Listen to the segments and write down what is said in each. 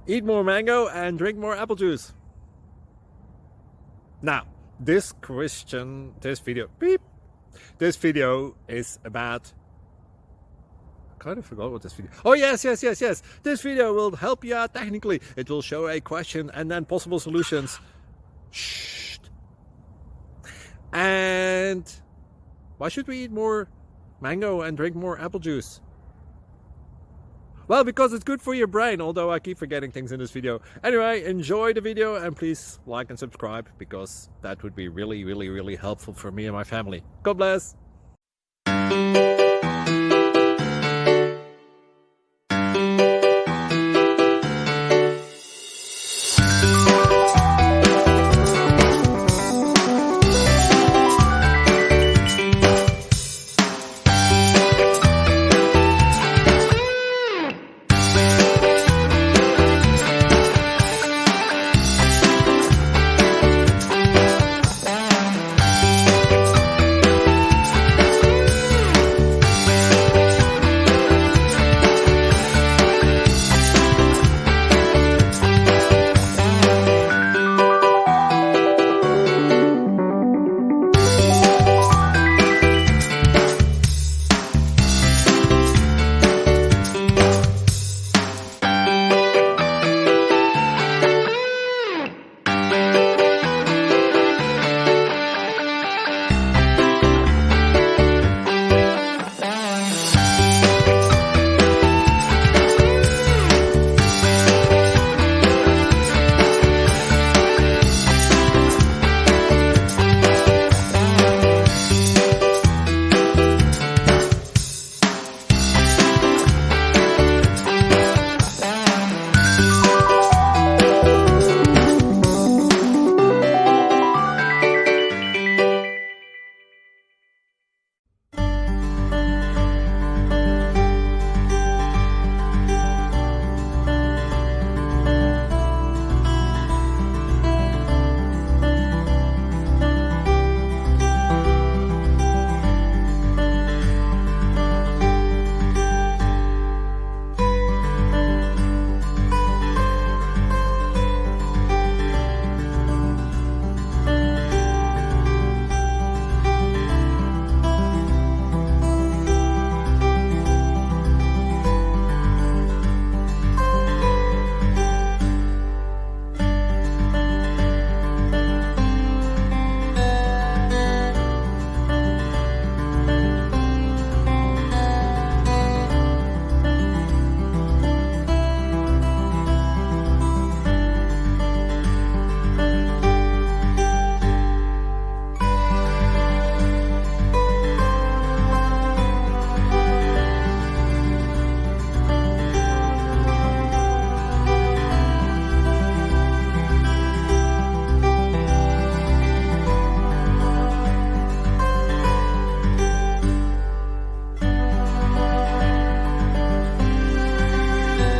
Eat more mango and drink more apple juice. Now, this video is about, I kind of forgot what this video. Oh, yes. This video will help you out technically. It will show a question and then possible solutions. Shh. And why should we eat more mango and drink more apple juice? Well, because it's good for your brain, although I keep forgetting things in this video. Anyway, enjoy the video and please like and subscribe, because that would be really helpful for me and my family. God bless!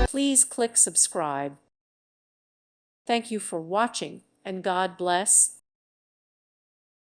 Please click subscribe. Thank you for watching, and God bless.